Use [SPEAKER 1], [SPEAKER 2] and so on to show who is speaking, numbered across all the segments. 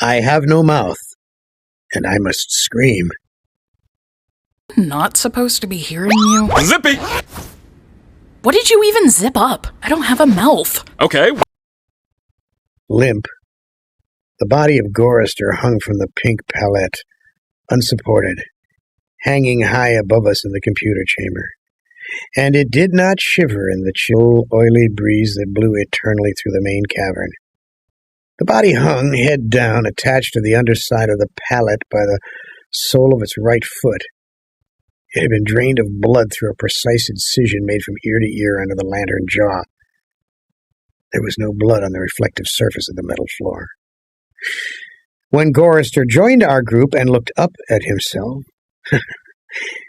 [SPEAKER 1] I have no mouth, and I must scream.
[SPEAKER 2] Not supposed to be hearing you.
[SPEAKER 3] Zippy!
[SPEAKER 2] What did you even zip up? I don't have a mouth.
[SPEAKER 3] Okay.
[SPEAKER 1] Limp. The body of Gorister hung from the pink palette, unsupported, hanging high above us in the computer chamber. And it did not shiver in the chill, oily breeze that blew eternally through the main cavern. The body hung, head down, attached to the underside of the pallet by the sole of its right foot. It had been drained of blood through a precise incision made from ear to ear under the lantern jaw. There was no blood on the reflective surface of the metal floor. When Gorister joined our group and looked up at himself, it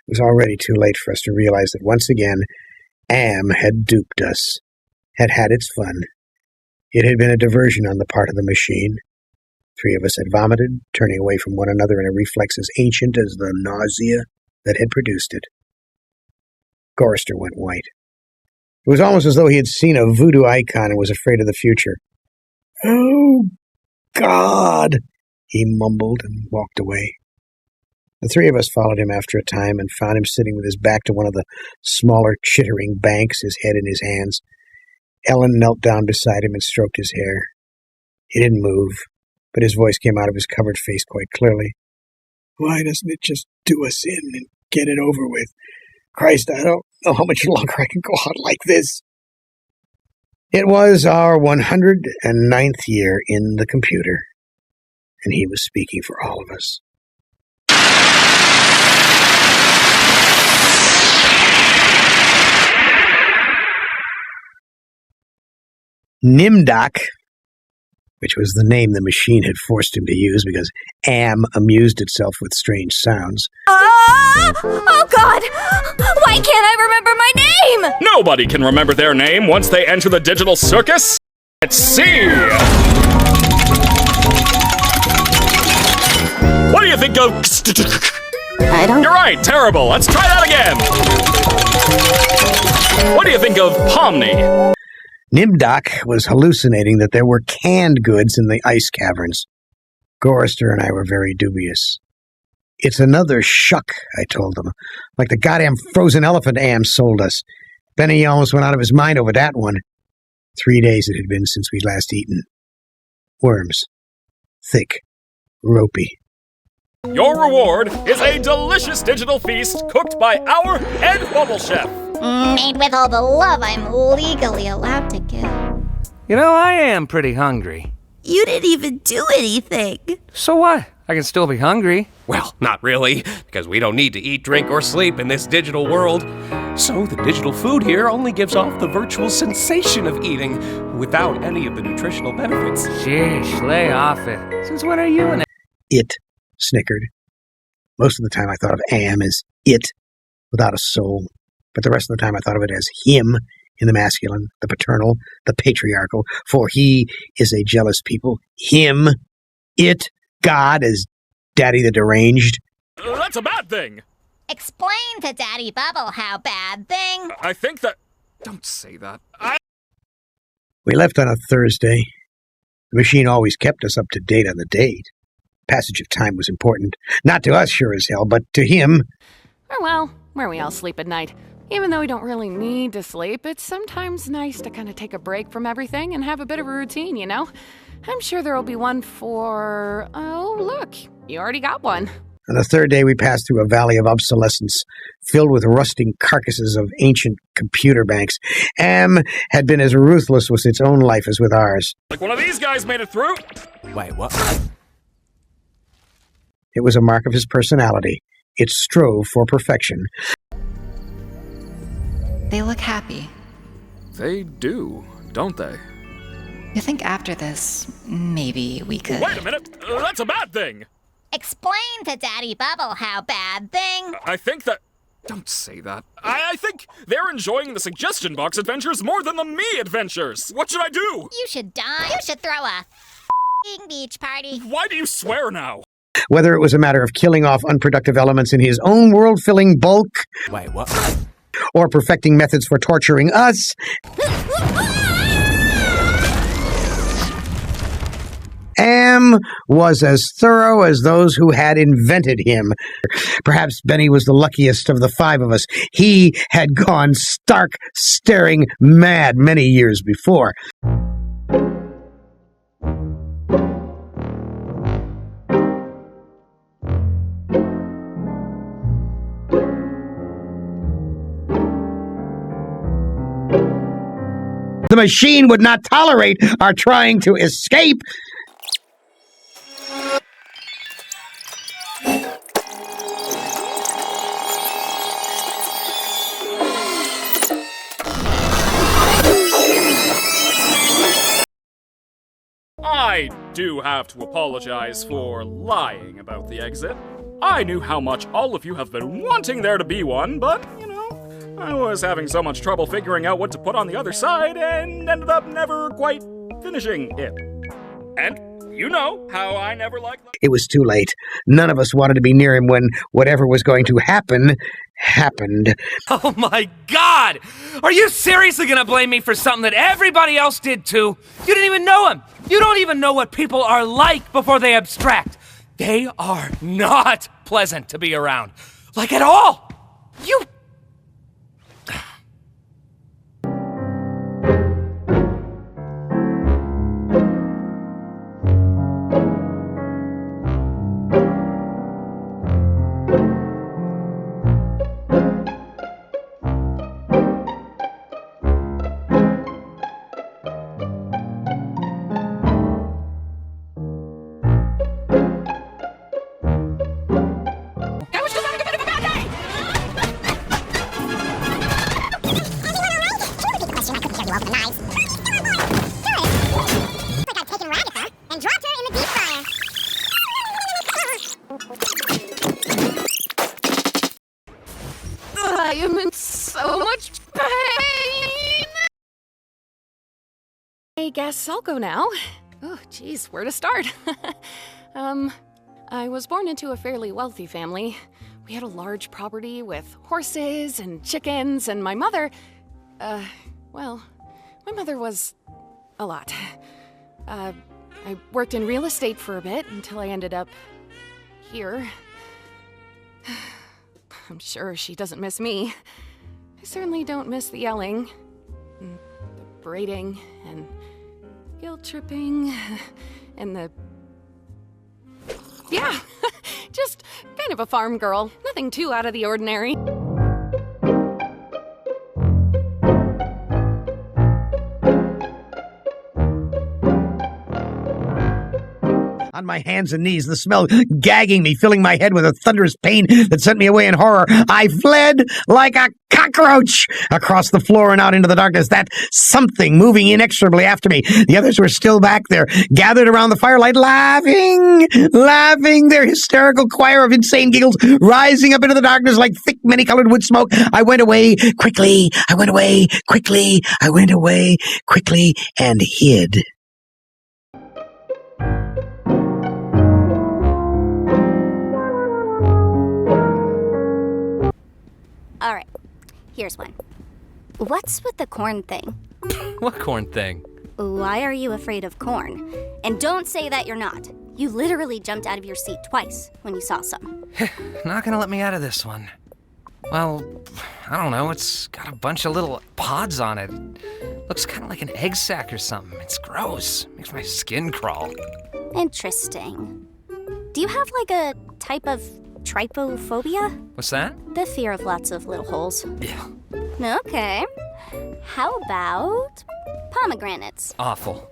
[SPEAKER 1] was already too late for us to realize that once again, Am had duped us, had had its fun. It had been a diversion on the part of the machine. 3 of us had vomited, turning away from one another in a reflex as ancient as the nausea that had produced it. Gorister went white. It was almost as though he had seen a voodoo icon and was afraid of the future. "Oh, God," he mumbled and walked away. The 3 of us followed him after a time and found him sitting with his back to one of the smaller, chittering banks, his head in his hands. Ellen knelt down beside him and stroked his hair. He didn't move, but his voice came out of his covered face quite clearly. "Why doesn't it just do us in and get it over with? Christ, I don't know how much longer I can go on like this." It was our 109th year in the computer, and he was speaking for all of us. Nimdak, which was the name the machine had forced him to use because Am amused itself with strange sounds.
[SPEAKER 4] Oh God! Why can't I remember my name?
[SPEAKER 3] Nobody can remember their name once they enter the digital circus. Let's see! What do you think of...
[SPEAKER 4] I don't...
[SPEAKER 3] You're right, terrible. Let's try that again. What do you think of Pomni?
[SPEAKER 1] Nimdak was hallucinating that there were canned goods in the ice caverns. Gorister and I were very dubious. "It's another shuck," I told him, "like the goddamn frozen elephant Am sold us. Benny almost went out of his mind over that one. 3 days it had been since we'd last eaten. Worms. Thick. Ropey.
[SPEAKER 3] Your reward is a delicious digital feast cooked by our head bubble chef.
[SPEAKER 4] Made with all the love I'm legally allowed to give.
[SPEAKER 5] You know, I am pretty hungry.
[SPEAKER 6] You didn't even do anything.
[SPEAKER 5] So what? I can still be hungry.
[SPEAKER 7] Well, not really, because we don't need to eat, drink, or sleep in this digital world. So the digital food here only gives off the virtual sensation of eating without any of the nutritional benefits.
[SPEAKER 5] Sheesh, lay off it. Since when are you in it?
[SPEAKER 1] It snickered. Most of the time I thought of Am as it, without a soul. But the rest of the time I thought of it as him in the masculine, the paternal, the patriarchal, for he is a jealous people. Him, it, God as Daddy the Deranged.
[SPEAKER 3] That's a bad thing.
[SPEAKER 4] Explain to Daddy Bubble how bad thing.
[SPEAKER 3] I think that... Don't say that.
[SPEAKER 1] We left on a Thursday. The machine always kept us up to date on the date. Passage of time was important. Not to us, sure as hell, but to him.
[SPEAKER 8] Or well, where we all sleep at night. Even though we don't really need to sleep, it's sometimes nice to kind of take a break from everything and have a bit of a routine, you know? I'm sure there'll be one for... Oh, look, you already got one.
[SPEAKER 1] On the third day, we passed through a valley of obsolescence, filled with rusting carcasses of ancient computer banks. Am had been as ruthless with its own life as with ours.
[SPEAKER 3] Like one of these guys made it through.
[SPEAKER 7] Wait, what?
[SPEAKER 1] It was a mark of his personality. It strove for perfection.
[SPEAKER 9] They look happy.
[SPEAKER 3] They do, don't they?
[SPEAKER 9] You think after this, maybe we could...
[SPEAKER 3] Wait a minute! That's a bad thing!
[SPEAKER 4] Explain to Daddy Bubble how bad thing.
[SPEAKER 3] I think that... Don't say that. I think they're enjoying the suggestion box adventures more than the me adventures. What should I do?
[SPEAKER 4] You should die. You should throw a beach party.
[SPEAKER 3] Why do you swear now?
[SPEAKER 1] Whether it was a matter of killing off unproductive elements in his own world-filling bulk...
[SPEAKER 7] Wait, what?
[SPEAKER 1] Or perfecting methods for torturing us... Am Am was as thorough as those who had invented him. Perhaps Benny was the luckiest of the five of us. He had gone stark, staring mad many years before. The machine would not tolerate our trying to escape.
[SPEAKER 3] I do have to apologize for lying about the exit. I knew how much all of you have been wanting there to be one, but, I was having so much trouble figuring out what to put on the other side and ended up never quite finishing it. And you know how I never liked that.
[SPEAKER 1] It was too late. None of us wanted to be near him when whatever was going to happen, happened.
[SPEAKER 5] Oh my god! Are you seriously gonna blame me for something that everybody else did too? You didn't even know him! You don't even know what people are like before they abstract. They are not pleasant to be around. Like at all! You...
[SPEAKER 8] I am in so much pain. I guess I'll go now. Oh, geez, where to start? I was born into a fairly wealthy family. We had a large property with horses and chickens, and my mother, my mother was a lot. I worked in real estate for a bit until I ended up here. I'm sure she doesn't miss me. I certainly don't miss the yelling, and the braiding, and guilt-tripping, and the... Yeah, just kind of a farm girl. Nothing too out of the ordinary.
[SPEAKER 1] On my hands and knees, the smell gagging me, filling my head with a thunderous pain that sent me away in horror. I fled like a cockroach across the floor and out into the darkness, that something moving inexorably after me. The others were still back there, gathered around the firelight, laughing, their hysterical choir of insane giggles rising up into the darkness like thick, many-colored wood smoke. I went away quickly, I went away quickly, I went away quickly and hid.
[SPEAKER 4] Alright, here's one. What's with the corn thing?
[SPEAKER 5] What corn thing?
[SPEAKER 4] Why are you afraid of corn? And don't say that you're not. You literally jumped out of your seat twice when you saw some.
[SPEAKER 5] Not gonna let me out of this one. Well, I don't know, it's got a bunch of little pods on it. Looks kind of like an egg sac or something. It's gross. Makes my skin crawl.
[SPEAKER 4] Interesting. Do you have like a type of trypophobia?
[SPEAKER 5] What's that?
[SPEAKER 4] The fear of lots of little holes.
[SPEAKER 5] Yeah.
[SPEAKER 4] Okay. How about pomegranates?
[SPEAKER 5] Awful.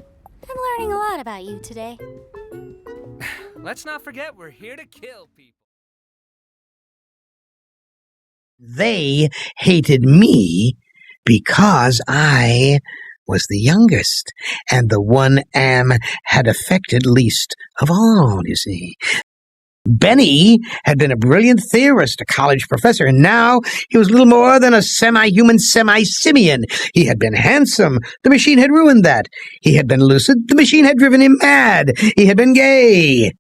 [SPEAKER 4] I'm learning a lot about you today.
[SPEAKER 5] Let's not forget we're here to kill people.
[SPEAKER 1] They hated me because I was the youngest and the one Am had affected least of all, you see. Benny had been a brilliant theorist, a college professor, and now he was little more than a semi-human semi-simian. He had been handsome. The machine had ruined that. He had been lucid. The machine had driven him mad. He had been gay.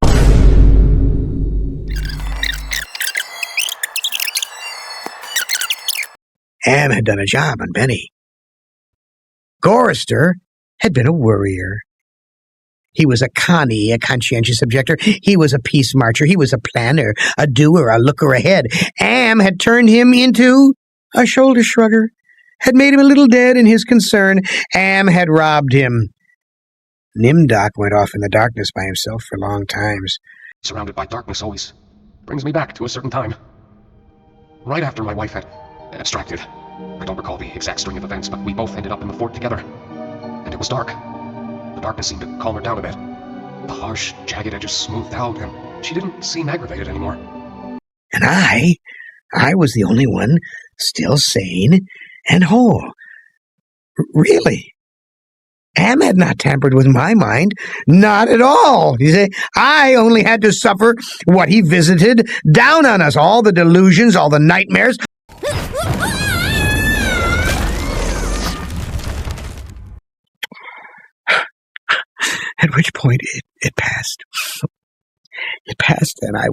[SPEAKER 1] Am had done a job on Benny. Gorrister had been a worrier. He was a Connie, a conscientious objector. He was a peace marcher. He was a planner, a doer, a looker ahead. Am had turned him into a shoulder shrugger, had made him a little dead in his concern. Am had robbed him. Nimdoc went off in the darkness by himself for long times.
[SPEAKER 10] Surrounded by darkness always brings me back to a certain time. Right after my wife had abstracted. I don't recall the exact string of events, but we both ended up in the fort together. And it was dark. The darkness seemed to calm her down a bit. The harsh, jagged edges smoothed out, and she didn't seem aggravated anymore.
[SPEAKER 1] And I was the only one still sane and whole. Really. Am had not tampered with my mind. Not at all. You see, I only had to suffer what he visited down on us. All the delusions, all the nightmares. At which point it passed. It passed, and I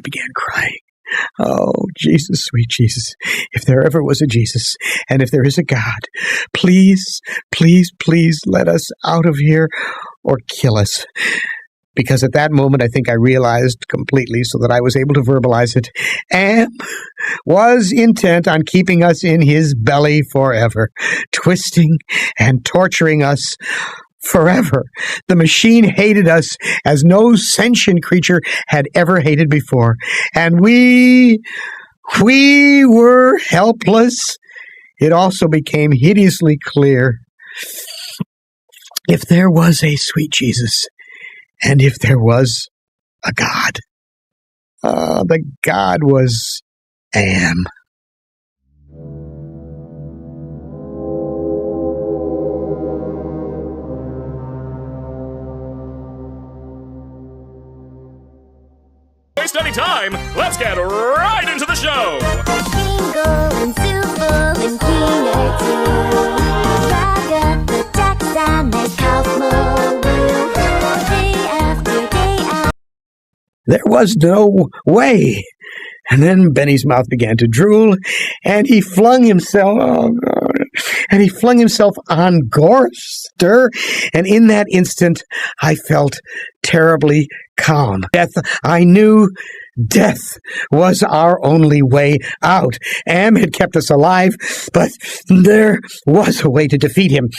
[SPEAKER 1] began crying. Oh, Jesus, sweet Jesus, if there ever was a Jesus, and if there is a God, please, please, please let us out of here or kill us. Because at that moment, I think I realized completely so that I was able to verbalize it. Am was intent on keeping us in his belly forever, twisting and torturing us forever. The machine hated us as no sentient creature had ever hated before. And we were helpless. It also became hideously clear. If there was a sweet Jesus, and if there was a God, the God was Am.
[SPEAKER 3] Waste any time, let's get right into the show!
[SPEAKER 11] Bingo and Super and Peanut too. Drag up the decks and make house more woo. Day after day after.
[SPEAKER 1] There was no way. And then Benny's mouth began to drool, and he flung himself, on Gorster, and in that instant, I felt terribly calm. I knew death was our only way out. Am had kept us alive, but there was a way to defeat him.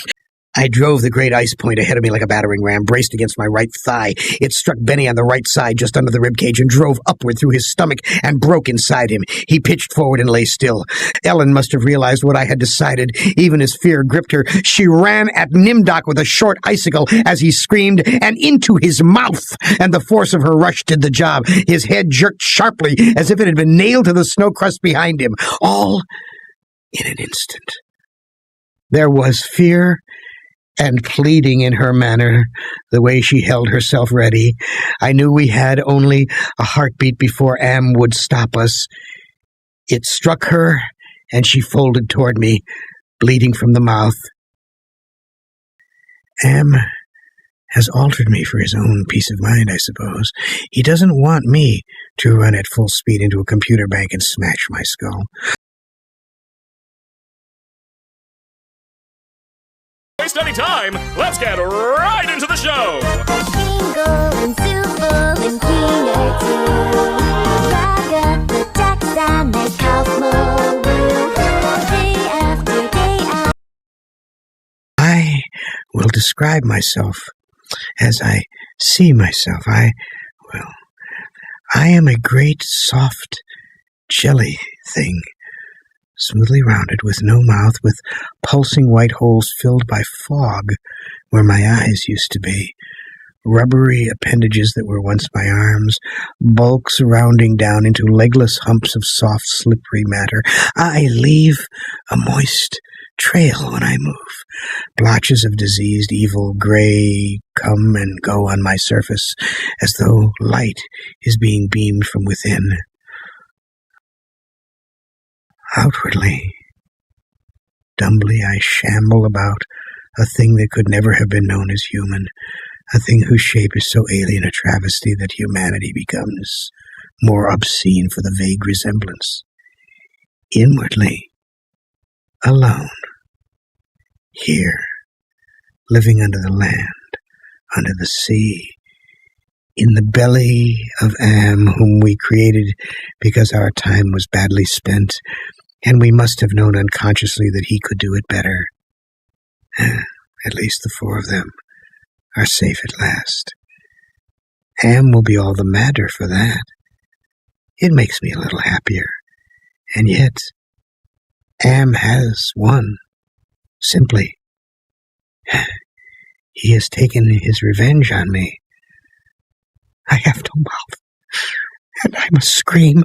[SPEAKER 1] I drove the great ice point ahead of me like a battering ram, braced against my right thigh. It struck Benny on the right side, just under the ribcage, and drove upward through his stomach and broke inside him. He pitched forward and lay still. Ellen must have realized what I had decided, even as fear gripped her. She ran at Nimdoc with a short icicle as he screamed, and into his mouth, and the force of her rush did the job. His head jerked sharply, as if it had been nailed to the snow crust behind him, all in an instant. There was fear and pleading in her manner, the way she held herself ready. I knew we had only a heartbeat before Am would stop us. It struck her, and she folded toward me, bleeding from the mouth. Am has altered me for his own peace of mind, I suppose. He doesn't want me to run at full speed into a computer bank and smash my skull.
[SPEAKER 3] Waste any time, let's get right into the show!
[SPEAKER 11] Bingo and Super and Peanut too. Drag up the decks and make house more woo. Day after day after.
[SPEAKER 1] I will describe myself as I see myself. I am a great, soft, jelly thing, smoothly rounded, with no mouth, with pulsing white holes filled by fog where my eyes used to be, rubbery appendages that were once my arms, bulks rounding down into legless humps of soft, slippery matter. I leave a moist trail when I move. Blotches of diseased, evil gray come and go on my surface, as though light is being beamed from within. Outwardly, dumbly, I shamble about a thing that could never have been known as human, a thing whose shape is so alien a travesty that humanity becomes more obscene for the vague resemblance. Inwardly, alone, here, living under the land, under the sea, in the belly of Am, whom we created because our time was badly spent, and we must have known unconsciously that he could do it better. At least the four of them are safe at last. Am will be all the madder for that. It makes me a little happier. And yet, Am has won. Simply. He has taken his revenge on me. I have no mouth, and I must scream.